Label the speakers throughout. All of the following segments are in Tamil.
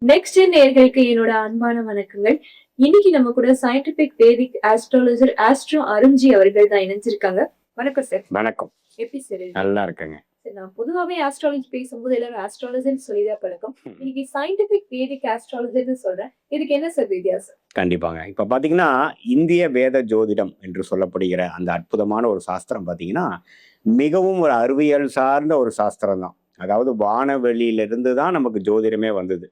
Speaker 1: நெக்ஸ்ட் நேயர்களுக்கு என்னோட அன்பான வணக்கங்கள். இன்னைக்கு நம்ம கூட சயின்டிபிக் வேதிக் ஆஸ்ட்ராலஜர் ஆஸ்ட்ரோ அருண்ஜி அவர்கள் தான் இணைஞ்சிருக்காங்க. வணக்கம் சார்.
Speaker 2: வணக்கம்.
Speaker 1: எப்படி சார் இருக்கீங்க?
Speaker 2: நல்லா இருக்கேங்க.
Speaker 1: நான் பொதுவாவே ஆஸ்ட்ராலஜி பேசும்போது எல்லாரும் ஆஸ்ட்ராலஜர்னு சொல்லிதான் பழக்கம். இன்னைக்கு சயின்டிபிக் வேதிக் ஆஸ்ட்ராலஜர்னு சொல்றேன். இதுக்கு என்ன சார் வித்தியாசம்?
Speaker 2: கண்டிப்பாங்க. இப்ப பாத்தீங்கன்னா, இந்திய வேத ஜோதிடம் என்று சொல்லப்படுகிற அந்த அற்புதமான ஒரு சாஸ்திரம் பாத்தீங்கன்னா, மிகவும் ஒரு அறிவியல் சார்ந்த ஒரு சாஸ்திரம் தான். அதாவது வானவெளியிலிருந்து தான் நமக்கு ஜோதிடமே வந்தது.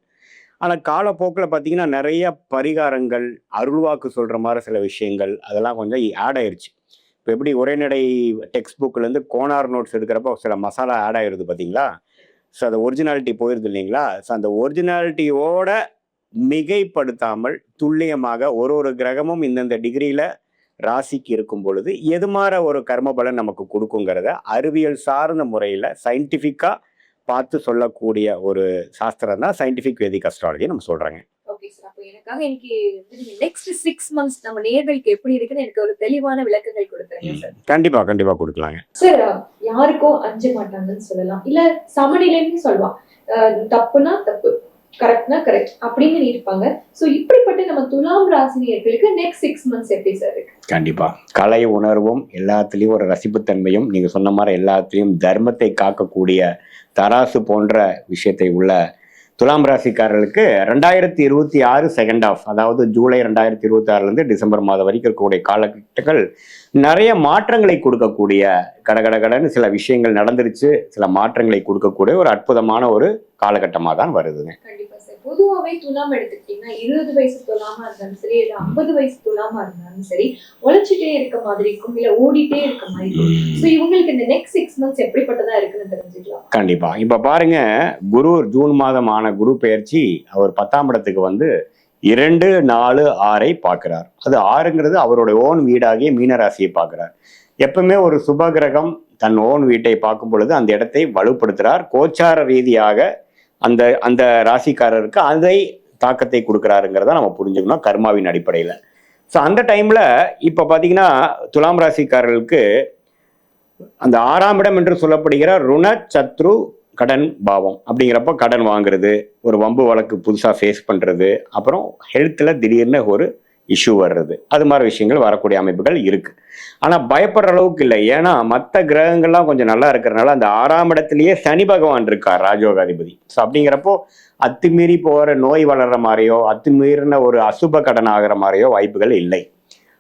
Speaker 2: ஆனா காலப்போக்குல பாத்தீங்கன்னா, நெறைய பரிகாரங்கள், அருள்வாக்கு சொல்ற மாரி சில விஷயங்கள், அதெல்லாம் கொஞ்சம் ஆட் ஆயிருச்சு. இப்ப எப்படி உரைநடை டெக்ஸ்ட் புக்லேருந்து கோனார் நோட்ஸ் எடுக்கிறப்போ சில மசாலா ஆட் ஆயிருது பார்த்தீங்களா? ஸோ அந்த ஒரிஜினாலிட்டி போயிருது இல்லைங்களா? ஸோ அந்த ஒரிஜினாலிட்டியோட மிகைப்படுத்தாமல் துல்லியமாக ஒரு ஒரு கிரகமும் இந்தந்த டிகிரியில ராசிக்கு இருக்கும் பொழுது எது மாற ஒரு கர்ம பலன் நமக்கு கொடுக்குங்கிறத அறிவியல் சார்ந்த முறையில் சயின்டிஃபிக்காக பார்த்து சொல்லக்கூடிய ஒரு சாஸ்திரம் தான் சயின்டிஃபிக் வேதிக் அஸ்ட்ராலஜி நம்ம சொல்கிறாங்க.
Speaker 1: Okay sir. அப்ப எனக்காக இன்னைக்கு நெக்ஸ்ட் 6 மந்த்ஸ் நம்ம நேயர்களுக்கு எப்படி இருக்குன்னு எனக்கு ஒரு தெளிவான விளக்கங்கள் கொடுத்துருங்க சார்.
Speaker 2: கண்டிப்பா கொடுக்கலாங்க
Speaker 1: சார். யாருக்கும் அஞ்ச மாட்டாங்கன்னு சொல்லலாம், இல்ல சமநிலைன்னு சொல்லலாம். தப்புனா தப்பு, கரெக்ட்னா கரெக்ட் அப்படின்னு இருப்பாங்க. சோ இப்படிப்பட்ட நம்ம துலாம் ராசினியர்களுக்கு நெக்ஸ்ட் 6 மந்த்ஸ் எப்படி சார் இருக்கு?
Speaker 2: கண்டிப்பா கலை உணர்வும் எல்லாத்துலயும் ஒரு ரசிப்புத்தன்மையும் நீங்க சொன்ன மாதிரி எல்லாத்துலயும் தர்மத்தை காக்கக்கூடிய தராசு போன்ற விஷயத்தை உள்ள துலாம் ராசிக்காரர்களுக்கு 2026 செகண்ட் ஆஃப், அதாவது ஜூலை 2026 டிசம்பர் மாதம் வரைக்கும் இருக்கக்கூடிய காலகட்டங்கள் நிறைய மாற்றங்களை கொடுக்கக்கூடிய கடகடன்னு சில விஷயங்கள் நடந்துருச்சு, சில மாற்றங்களை கொடுக்கக்கூடிய ஒரு அற்புதமான ஒரு காலகட்டமாக தான் வருதுங்க.
Speaker 1: பொதுவாவே துலாம் எடுத்துக்கிட்டீங்கன்னா 20 வயசு துலாமா இருந்தாலும் சரி, இல்ல 50 வயசு துலாமா இருந்தாலும் சரி, உழைச்சிட்டே இருக்க மாதிரி இருக்கும், இல்ல ஓடிட்டே இருக்க மாதிரி இருக்கும். சோ இவங்களுக்கு இந்த நெக்ஸ்ட் 6 மந்த்ஸ் எப்படிப்பட்டதா இருக்குன்னு தெரிஞ்சுக்கலாம்.
Speaker 2: கண்டிப்பா. இப்ப பாருங்க, குரு ஜூன் மாதம் ஆன குரு பெயர்ச்சி அவர் 10ஆம் இடத்துக்கு வந்து 2, 4, 6 பார்க்கிறார். அது 6ங்கிறது அவருடைய ஓன் வீடாகிய மீனராசியை பார்க்கிறார். எப்பவுமே ஒரு சுப கிரகம் தன் ஓன் வீட்டை பார்க்கும் பொழுது அந்த இடத்தை வலுப்படுத்துறார். கோச்சார ரீதியாக அந்த அந்த ராசிக்காரருக்கு அதை தாக்கத்தை கொடுக்குறாருங்கிறத நம்ம புரிஞ்சுக்கணும் கர்மாவின் அடிப்படையில். ஸோ அந்த டைமில் இப்போ பார்த்தீங்கன்னா துலாம் ராசிக்காரர்களுக்கு அந்த 6ஆம் இடம் என்று சொல்லப்படுகிற ருண சத்ரு கடன் பாவம் அப்படிங்கிறப்ப கடன் வாங்குறது, ஒரு வம்பு வழக்கு புதுசாக ஃபேஸ் பண்ணுறது, அப்புறம் ஹெல்த்தில் திடீர்னு ஒரு இஷ்யூ வர்றது, அது மாதிரி விஷயங்கள் வரக்கூடிய அமைப்புகள் இருக்கு. ஆனால் பயப்படுற அளவுக்கு இல்லை. ஏன்னா மற்ற கிரகங்கள்லாம் கொஞ்சம் நல்லா இருக்கிறனால அந்த 6ஆம் இடத்துலயே சனி பகவான் இருக்கார், ராஜயோகாதிபதி. ஸோ அப்படிங்கிறப்போ அத்துமீறி போகிற நோய் வளர்ற மாதிரியோ அத்துமீறின ஒரு அசுப கடன் ஆகிற மாதிரியோ வாய்ப்புகள் இல்லை.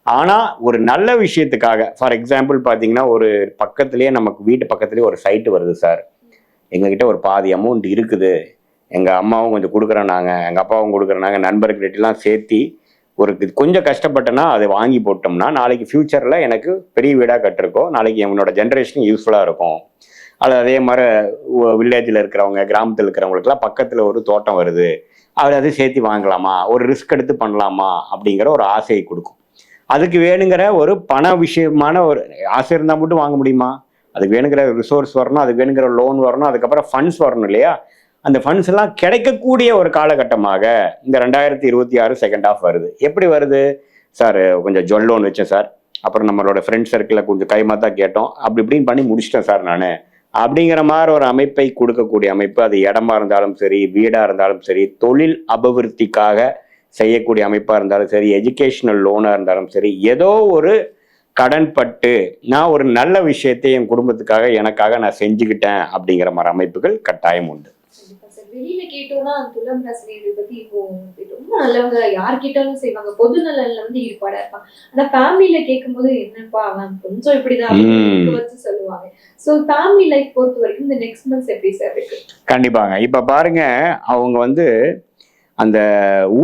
Speaker 2: ஆனால் ஒரு நல்ல விஷயத்துக்காக, ஃபார் எக்ஸாம்பிள் பார்த்தீங்கன்னா, ஒரு பக்கத்துலேயே நமக்கு வீட்டு பக்கத்துலேயே ஒரு சைட்டு வருது சார், எங்ககிட்ட ஒரு பாதி அமௌண்ட் இருக்குது, எங்கள் அம்மாவும் கொஞ்சம் கொடுக்குறேன், நாங்கள் எங்கள் அப்பாவும் கொடுக்குறேன், நாங்கள் நண்பர்கள்ட்டெல்லாம் சேர்த்தி ஒரு கொஞ்சம் கஷ்டப்பட்டேன்னா அதை வாங்கி போட்டோம்னா நாளைக்கு ஃபியூச்சரில் எனக்கு பெரிய வீடாக கட்டிருக்கோம், நாளைக்கு என்னோட ஜென்ரேஷனுக்கு யூஸ்ஃபுல்லாக இருக்கும். அது அதே மாதிரி வில்லேஜில் இருக்கிறவங்க, கிராமத்தில் இருக்கிறவங்களுக்குலாம் பக்கத்தில் ஒரு தோட்டம் வருது, அதை சேர்த்து வாங்கலாமா, ஒரு ரிஸ்க் எடுத்து பண்ணலாமா அப்படிங்கிற ஒரு ஆசையை கொடுக்கும். அதுக்கு வேணுங்கிற ஒரு பண விஷயமான ஒரு ஆசை இருந்தால் மட்டும் வாங்க முடியுமா? அதுக்கு வேணுங்கிற ரிசோர்ஸ் வரணும், அதுக்கு வேணுங்கிற லோன் வரணும், அதுக்கப்புறம் ஃபண்ட்ஸ் வரணும் இல்லையா? அந்த ஃபண்ட்ஸ் எல்லாம் கிடைக்கக்கூடிய ஒரு காலகட்டமாக இந்த 2026 செகண்ட் ஆஃப் வருது. எப்படி வருது சார்? கொஞ்சம் ஜுவல் லோன் வச்சேன் சார், அப்புறம் நம்மளோட ஃப்ரெண்ட் சர்க்கிளில் கொஞ்சம் கைமாத்தா கேட்டோம், அப்படி இப்படின்னு பண்ணி முடிச்சிட்டேன் சார் நான், அப்படிங்கிற மாதிரி ஒரு அமைப்பை கொடுக்கக்கூடிய அமைப்பு. அது இடமா இருந்தாலும் சரி, வீடாக இருந்தாலும் சரி, தொழில் அபிவிருத்திக்காக செய்யக்கூடிய அமைப்பாக இருந்தாலும் சரி, எஜுகேஷனல் லோனாக இருந்தாலும் சரி, ஏதோ ஒரு கடன் பட்டு நான் ஒரு நல்ல விஷயத்தை என் குடும்பத்துக்காக எனக்காக நான் செஞ்சுக்கிட்டேன் அப்படிங்கிற மாதிரி அமைப்புகள் கட்டாயம் உண்டு.
Speaker 1: வெளியில கேட்டோம்னா துலாம் ராசினியர்கள் பத்தி இப்போ ரொம்ப நல்லவங்க, யார் கேட்டாலும் செய்வாங்க, பொது நலன்ல வந்து ஈடுபாடா இருப்பாங்க. ஆனா ஃபேமிலியில கேட்கும்போது என்னப்பா அவன் கொஞ்சம் இப்படிதான் வச்சு சொல்லுவாங்க. சோ ஃபேமிலி லைஃப் பொறுத்த வரைக்கும் இந்த நெக்ஸ்ட் மந்த்ஸ் எப்படி சார் இருக்கு?
Speaker 2: கண்டிப்பாங்க. இப்ப பாருங்க, அவங்க வந்து அந்த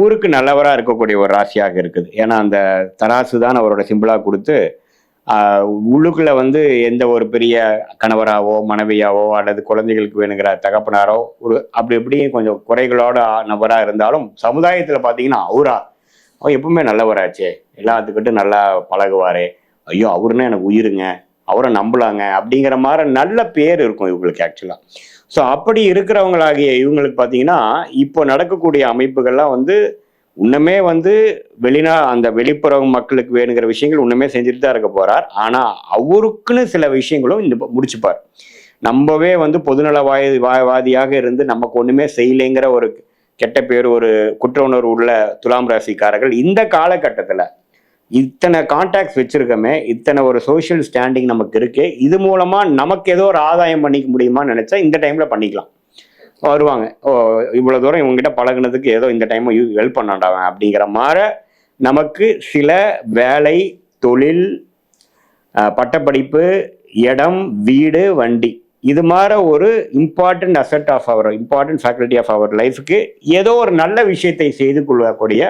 Speaker 2: ஊருக்கு நல்லவராக இருக்கக்கூடிய ஒரு ராசியாக இருக்குது. ஏன்னா அந்த தராசு தான் அவரோட சிம்பிளாக கொடுத்து உள்ளுக்குள்ள வந்து எந்த ஒரு பெரிய கணவராவோ மனைவியாவோ அல்லது குழந்தைகளுக்கு வேணுங்கிற தகப்பனாரோ ஒரு அப்படி எப்படி கொஞ்சம் குறைகளோட நபராக இருந்தாலும் சமுதாயத்தில் பார்த்தீங்கன்னா அவர் எப்பவுமே நல்லவராச்சே, எல்லாத்துக்கிட்டும் நல்லா பழகுவாரே, ஐயோ அவருன்னா எனக்கு உயிருங்க, அவரை நம்பலாங்க அப்படிங்கிற மாதிரி நல்ல பேர் இருக்கும் இவங்களுக்கு ஆக்சுவலாக. ஸோ அப்படி இருக்கிறவங்களாகிய இவங்களுக்கு பார்த்தீங்கன்னா இப்போ நடக்கக்கூடிய அமைப்புகள்லாம் வந்து இன்னுமே வந்து அந்த வெளிப்புற மக்களுக்கு வேணுங்கிற விஷயங்கள் இன்னுமே செஞ்சுட்டு தான் இருக்க போறார். ஆனா அவருக்குன்னு சில விஷயங்களும் இந்த முடிச்சுப்பார். நம்மவே வந்து பொதுநலவாதியாக இருந்து நமக்கு ஒண்ணுமே செய்யலைங்கிற ஒரு கெட்ட பேர், ஒரு குற்ற உணர்வு உள்ள துலாம் ராசிக்காரர்கள் இந்த காலகட்டத்தில் இத்தனை கான்டாக்ட்ஸ் வச்சிருக்கோமே, இத்தனை ஒரு சோஷியல் ஸ்டாண்டிங் நமக்கு இருக்கு, இது மூலமா நமக்கு ஏதோ ஒரு ஆதாயம் பண்ணிக்க முடியுமான்னு நினைச்சா இந்த டைம்ல பண்ணிக்கலாம். வருவாங்க, ஓ இவ்வளவு தூரம் இவங்ககிட்ட பழகுனதுக்கு ஏதோ இந்த டைம் ஹெல்ப் பண்ணாண்டாவேன் அப்படிங்கிற மாதிரி நமக்கு சில வேலை, தொழில், பட்டப்படிப்பு, இடம், வீடு, வண்டி, இது மாதிரி ஒரு இம்பார்ட்டன்ட் அசெட் ஆஃப் அவர், இம்பார்ட்டன்ட் ஃபேக்கல்டி ஆஃப் அவர் லைஃபுக்கு ஏதோ ஒரு நல்ல விஷயத்தை செய்து கொள்ளக்கூடிய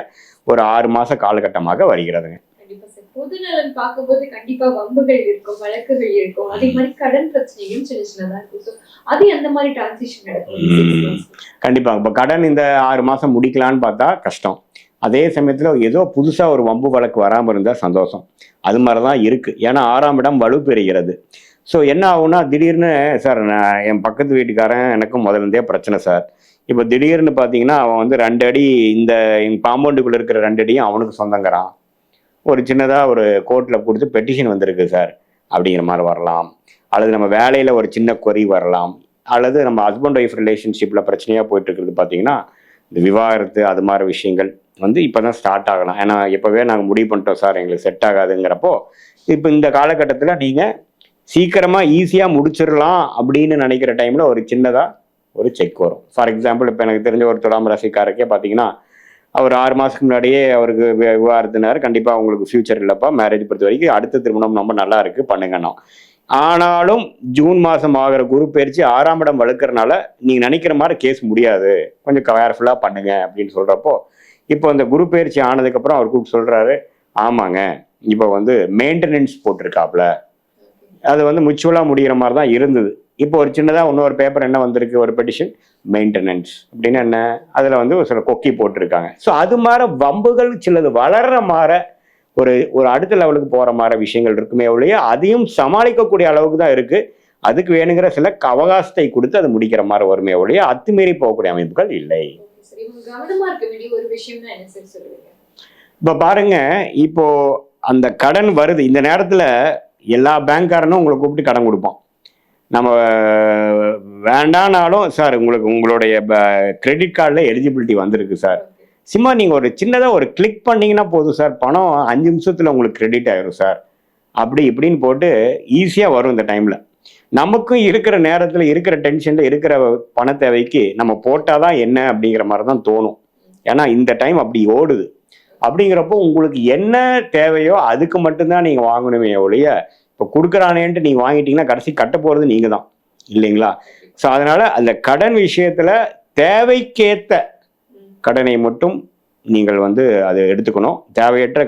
Speaker 2: ஒரு 6 மாச காலகட்டமாக வருகிறதுங்க.
Speaker 1: கண்டிப்பா சார். பொதுநலன் பார்க்கும்போது கண்டிப்பா வம்புகள் இருக்கும், வழக்குகள் இருக்கும், அதே மாதிரி கடன் பிரச்சனைகளும் சின்ன சின்னதா இருக்கும். ஸோ அது அந்த மாதிரி டிரான்சிஷன் நடக்கும்.
Speaker 2: கண்டிப்பா. இப்போ கடன் இந்த 6 மாசம் முடிக்கலான்னு பார்த்தா கஷ்டம். அதே சமயத்துல ஏதோ புதுசா ஒரு வம்பு வழக்கு வராமல் இருந்தா சந்தோஷம். அது மாதிரிதான் இருக்கு. ஏன்னா 6ஆம் இடம் வலு பெறுகிறது. ஸோ என்ன ஆகும்னா, திடீர்னு சார் நான் என் பக்கத்து வீட்டுக்காரன் எனக்கும் முதல்ல இருந்தே பிரச்சனை சார். இப்போ திடீர்னு பார்த்தீங்கன்னா அவன் வந்து 2 அடி இந்த காம்பவுண்டுக்குள்ள இருக்கிற 2 அடியும் அவனுக்கு சொந்தங்கிறான். ஒரு சின்னதாக ஒரு கோர்ட்டில் கொடுத்து பெட்டிஷன் வந்திருக்கு சார் அப்படிங்கிற மாதிரி வரலாம். அல்லது நம்ம வேலையில் ஒரு சின்ன கொறி வரலாம். அல்லது நம்ம ஹஸ்பண்ட் ஒய்ஃப் ரிலேஷன்ஷிப்பில் பிரச்சனையாக போயிட்டு இருக்கிறது பார்த்தீங்கன்னா இந்த விவாகரத்து, அது மாதிரி விஷயங்கள் வந்து இப்போ தான் ஸ்டார்ட் ஆகலாம். ஏன்னா எப்போவே நாங்கள் முடிவு பண்ணிட்டோம் சார், எங்களுக்கு செட் ஆகாதுங்கிறப்போ இப்போ இந்த காலகட்டத்தில் நீங்கள் சீக்கிரமாக ஈஸியாக முடிச்சிடலாம் அப்படின்னு நினைக்கிற டைமில் ஒரு சின்னதாக ஒரு செக் வரும். ஃபார் எக்ஸாம்பிள், இப்போ எனக்கு தெரிஞ்ச ஒரு துலாம் ராசிக்காரருக்கே பார்த்தீங்கன்னா அவர் 6 மாதத்துக்கு முன்னாடியே அவருக்கு விவாகரத்துனார். கண்டிப்பாக அவங்களுக்கு ஃபியூச்சர் இல்லைப்பா, மேரேஜ் பொறுத்த வரைக்கும் அடுத்த திருமணம் ரொம்ப நல்லா இருக்குது பண்ணுங்கண்ணா. ஆனாலும் ஜூன் மாதம் ஆகிற குரு பயிற்சி 6ஆம் இடம் வளர்க்கறனால நீங்கள் நினைக்கிற மாதிரி கேஸ் முடியாது, கொஞ்சம் கேர்ஃபுல்லாக பண்ணுங்க அப்படின்னு சொல்கிறப்போ, இப்போ அந்த குரு பயிற்சி ஆனதுக்கப்புறம் அவர் கூப்பிட்டு சொல்கிறாரு, ஆமாங்க இப்போ வந்து மெயின்டெனன்ஸ் போட்டிருக்காப்புல, அது வந்து முச்சுவலாக முடிகிற மாதிரி தான் இருந்தது. இப்போ ஒரு சின்னதாக இன்னொரு பேப்பர் என்ன வந்திருக்கு, ஒரு பெட்டிஷன் மெயின்டெனன்ஸ் அப்படின்னு என்ன, அதில் வந்து ஒரு சில கொக்கி போட்டிருக்காங்க. ஸோ அது மாதிரி வம்புகள் சிலது வளர்ற மாதிரி ஒரு ஒரு அடுத்த லெவலுக்கு போகிற மாதிரி விஷயங்கள் இருக்குமே ஒழிய அதையும் சமாளிக்கக்கூடிய அளவுக்கு தான் இருக்குது. அதுக்கு வேணுங்கிற சில அவகாசத்தை கொடுத்து அதை முடிக்கிற மாதிரி வருமே ஒழிய அத்துமீறி போகக்கூடிய அமைப்புகள் இல்லை. இப்போ பாருங்க, இப்போ அந்த கடன் வருது, இந்த நேரத்தில் எல்லா பேங்க்காரனும் உங்களை கூப்பிட்டு கடன் கொடுப்பான். நம்ம வேண்டானாலும் சார் உங்களுக்கு உங்களுடைய கிரெடிட் கார்டில் எலிஜிபிலிட்டி வந்திருக்கு சார், சும்மா நீங்கள் ஒரு சின்னதாக ஒரு கிளிக் பண்ணிங்கன்னா போதும் சார், பணம் 5 நிமிஷத்தில் உங்களுக்கு கிரெடிட் ஆயிரும் சார், அப்படி இப்படின்னு போட்டு ஈஸியாக வரும். இந்த டைமில் நமக்கும் இருக்கிற நேரத்தில் இருக்கிற டென்ஷனில் இருக்கிற பண தேவைக்கு நம்ம போட்டால் தான் என்ன அப்படிங்கிற மாதிரி தான் தோணும். ஏன்னா இந்த டைம் அப்படி ஓடுது. அப்படிங்கிறப்போ உங்களுக்கு என்ன தேவையோ அதுக்கு மட்டும்தான் நீங்கள் வாங்கணுமே ஒழிய, இப்போ கொடுக்குறானேன்ட்டு நீங்கள் வாங்கிட்டீங்கன்னா கடைசி கட்ட போகிறது நீங்கள் தான், இல்லைங்களா? ஸோ அதனால் அந்த கடன் விஷயத்தில் தேவைக்கேற்ற கடனை மட்டும் நீங்கள் வந்து அதை எடுத்துக்கணும். தேவையற்ற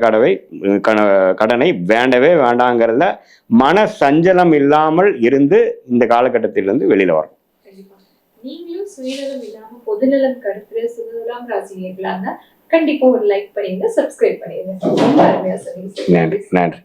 Speaker 2: கடனை வேண்டவே வேண்டாங்கிறதுல மன சஞ்சலம் இல்லாமல் இருந்து இந்த காலகட்டத்திலிருந்து வெளியில் வரணும்.
Speaker 1: நீங்களும் சுயநலம் இல்லாம பொதுநலம் கருத்துல துலாம் ராசினியர்களாக கண்டிப்பா ஒரு லைக் பண்ணிடுங்க, சப்ஸ்கிரைப் பண்ணிடுங்க. ரொம்ப அருமையா சொன்னீங்க.
Speaker 2: நன்றி.